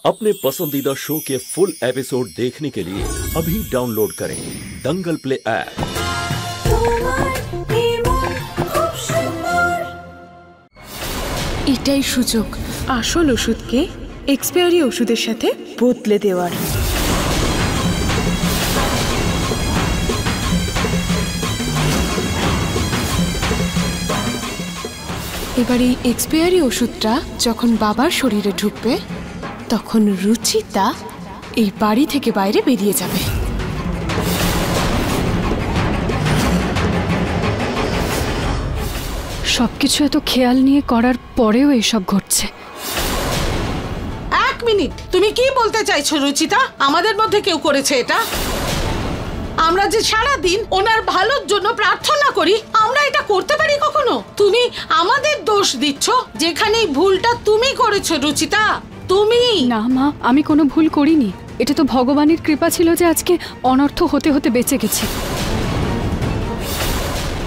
अपने पसंदीदा शो के फुल एपिसोड देखने के लिए अभी डाउनलोड करें दंगल प्ले ऐप। এটাই সুযোগ আসল ওষুধকে এক্সপায়ারি ওষুধের সাথে বদলে দেওয়ার। এবার এই এক্সপায়ারি ওষুধটা যখন বাবার শরীরে ঢুকবে তখন রুচিতা এই বাড়ি থেকে বাইরে বেরিয়ে যাবে। সবকিছু এত খেয়াল নিয়ে করার পরেও এসব ঘটছে। এক মিনিট, তুমি কি বলতে চাইছো রুচিতা? আমাদের মধ্যে কেউ করেছে এটা? আমরা যে সারা দিন ওনার ভালোর জন্য প্রার্থনা করি, আমরা এটা করতে পারি কখনো? তুমি আমাদের দোষ দিচ্ছ, যেখানে ভুলটা তুমি করেছো রুচিতা। তুমি না মা, আমি কোনো ভুল করিনি। এটা তো ভগবানের কৃপা ছিল যে আজকে অনর্থ হতে হতে বেঁচে গেছি।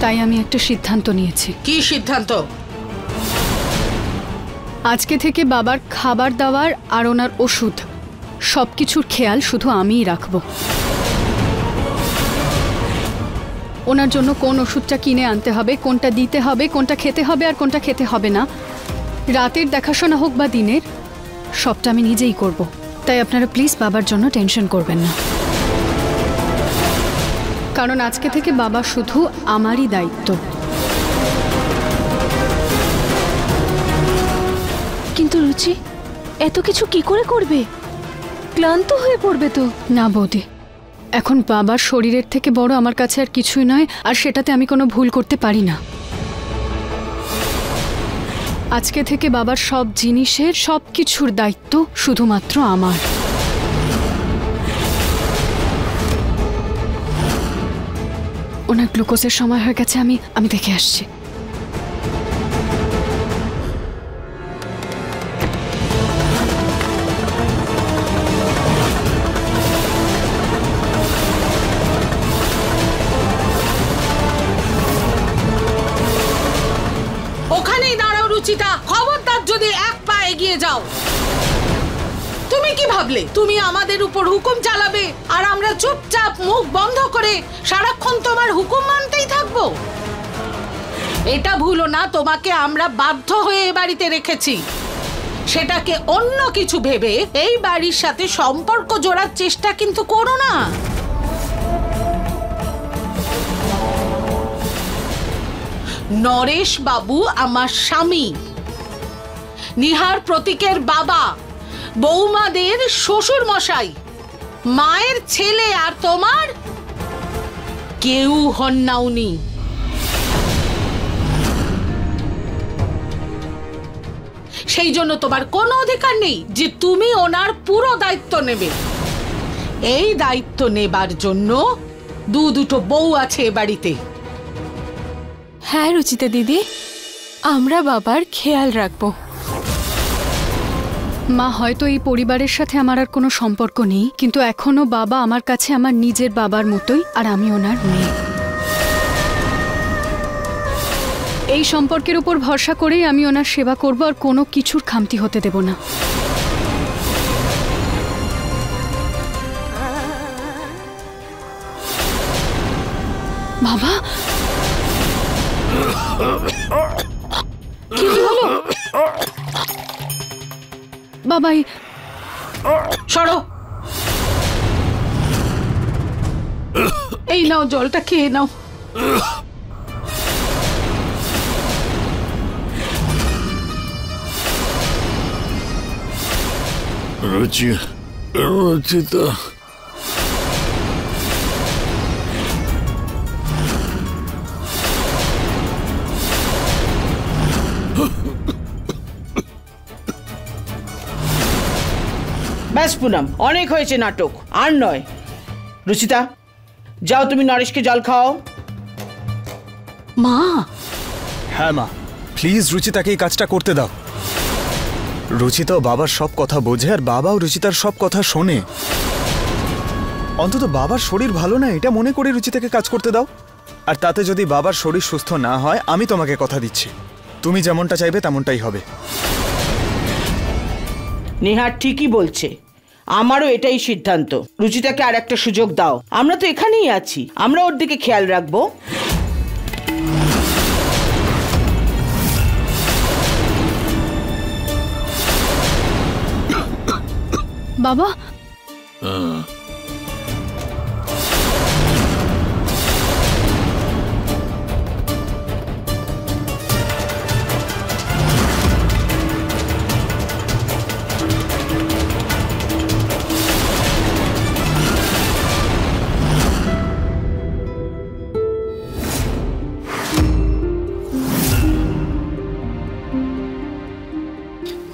তাই আমি একটা সিদ্ধান্ত নিয়েছি। কি সিদ্ধান্ত? আজকে থেকে বাবার খাবার দাবার আর ওনার ওষুধ সবকিছুর খেয়াল শুধু আমিই রাখবো। ওনার জন্য কোন ওষুধটা কিনে আনতে হবে, কোনটা দিতে হবে, কোনটা খেতে হবে আর কোনটা খেতে হবে না, রাতের দেখাশোনা হোক বা দিনের, সবটা আমি নিজেই করব। তাই আপনারা প্লিজ বাবার জন্য টেনশন করবেন না, কারণ আজকে থেকে বাবা শুধু আমারই দায়িত্ব। কিন্তু রুচি এত কিছু কি করে করবে? ক্লান্ত হয়ে পড়বে তো। না বৌদি, এখন বাবার শরীরের থেকে বড় আমার কাছে আর কিছুই নয়, আর সেটাতে আমি কোনো ভুল করতে পারি না। আজকে থেকে বাবার সব জিনিসের সব কিছুর দায়িত্ব শুধুমাত্র আমার। ওনার গ্লুকোজের সময় হয়ে গেছে, আমি দেখে আসছি। ওখানেই দাঁড়াও রুচিতা, খবরদার যদি এক পা এগিয়ে যাও। তুমি কি ভাবলে তুমি আমাদের উপর হুকুম চালাবে আর আমরা চুপচাপ মুখ বন্ধ করে সারাক্ষণ তোমার হুকুম মানতেই থাকবো? এটা ভুলো না, তোমাকে আমরা বাধ্য হয়ে এ বাড়িতে রেখেছি। সেটাকে অন্য কিছু ভেবে এই বাড়ির সাথে সম্পর্ক জোড়ার চেষ্টা কিন্তু করো না। নরেশ বাবু আমার স্বামী, নিহার প্রতীকের বাবা, বৌমাদের শ্বশুর মশাই, মায়ের ছেলে, আর তোমার কেউ হন না উনি। সেই জন্য তোমার কোনো অধিকার নেই যে তুমি ওনার পুরো দায়িত্ব নেবে। এই দায়িত্ব নেবার জন্য দুটো বউ আছে এ বাড়িতে। হ্যাঁ রুচিতা দিদি, আমরা বাবার খেয়াল রাখবো। মা, হয়তো এই পরিবারের সাথে আমার আর কোনো সম্পর্ক নেই, কিন্তু এখনো বাবা আমার কাছে আমার নিজের বাবার মতোই, আর আমি ওনার মেয়ে। এই সম্পর্কের উপর ভরসা করেই আমি ওনার সেবা করব, আর কোনো কিছুর খামতি হতে দেব না। বাবা, কি হলো বাবাই? সরো, এই নাও জলটা খেয়ে নাও। রুচিতা, ব্যাস পুনম, অনেক হয়েছে নাটক, আর নয়। রুচিতা, যাও তুমি নরেশকে জল খাও। মা। হ্যাঁ মা, প্লিজ রুচিতাকে এই কাজটা করতে দাও। রুচিতাও বাবার সব কথা বোঝে, আর বাবাও রুচিতার সব কথা শোনে। অন্তত বাবার শরীর ভালো না এটা মনে করে রুচিতাকে কাজ করতে দাও। আর তাতে যদি বাবার শরীর সুস্থ না হয়, আমি তোমাকে কথা দিচ্ছি তুমি যেমনটা চাইবে তেমনটাই হবে। নেহার ঠিকই বলছে, আমারও এটাই সিদ্ধান্ত। রুচিতাকে আর একটা সুযোগ দাও, আমরা তো এখানেই আছি, আমরা ওর দিকে খেয়াল রাখবো। বাবা,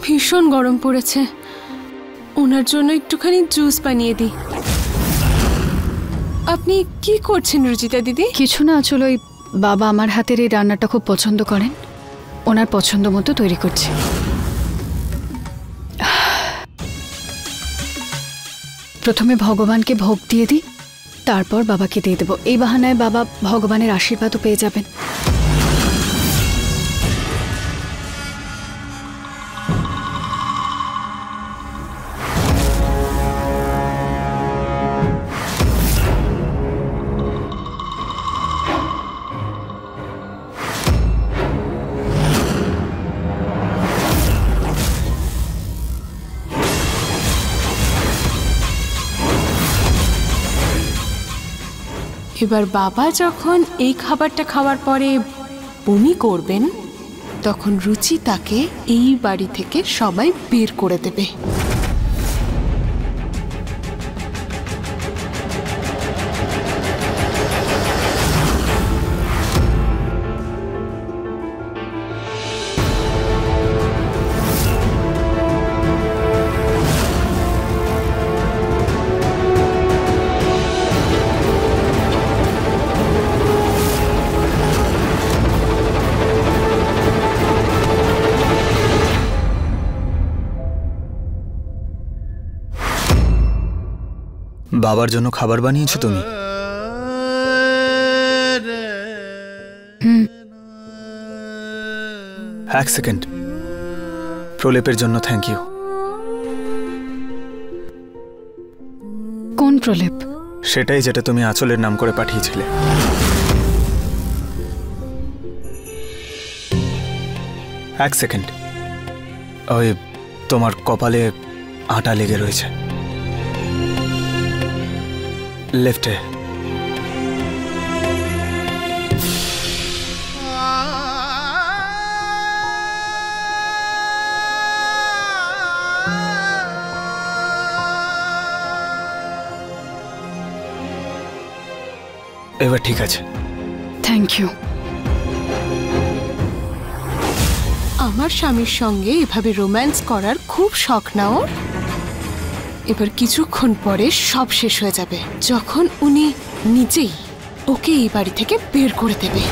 ভীষণ গরম পড়েছে, ওনার জন্য একটুখানি জুস বানিয়ে দিই। আপনি কি করছেন রুচিতা দিদি? কিছু না, আসলে ওই বাবা আমার হাতের এই রান্নাটা খুব পছন্দ করেন, ওনার পছন্দ মতো তৈরি করছি। প্রথমে ভগবানকে ভোগ দিয়ে দিই, তারপর বাবাকে দিয়ে দেবো। এই বাহানায় বাবা ভগবানের আশীর্বাদও পেয়ে যাবেন। এবার বাবা যখন এই খাবারটা খাওয়ার পরে বমি করবেন, তখন রুচিতাকে এই বাড়ি থেকে সবাই বের করে দেবে। বাবার জন্য খাবার বানিয়েছো তুমি? এক সেকেন্ড, প্রলেপের জন্য থ্যাংক ইউ। কোন প্রলেপ? সেটাই যেটা তুমি আঁচলের নাম করে পাঠিয়েছিলে। এক সেকেন্ড, ওই তোমার কপালে আটা লেগে রয়েছে, লেফটে। এবার ঠিক আছে। Thank you. আমার স্বামীর সঙ্গে এভাবে রোম্যান্স করার খুব শখ না ওর। এবার কিছুক্ষণ পরে সব শেষ হয়ে যাবে, যখন উনি নিজেই ওকে এই বাড়ি থেকে বের করে দেবে।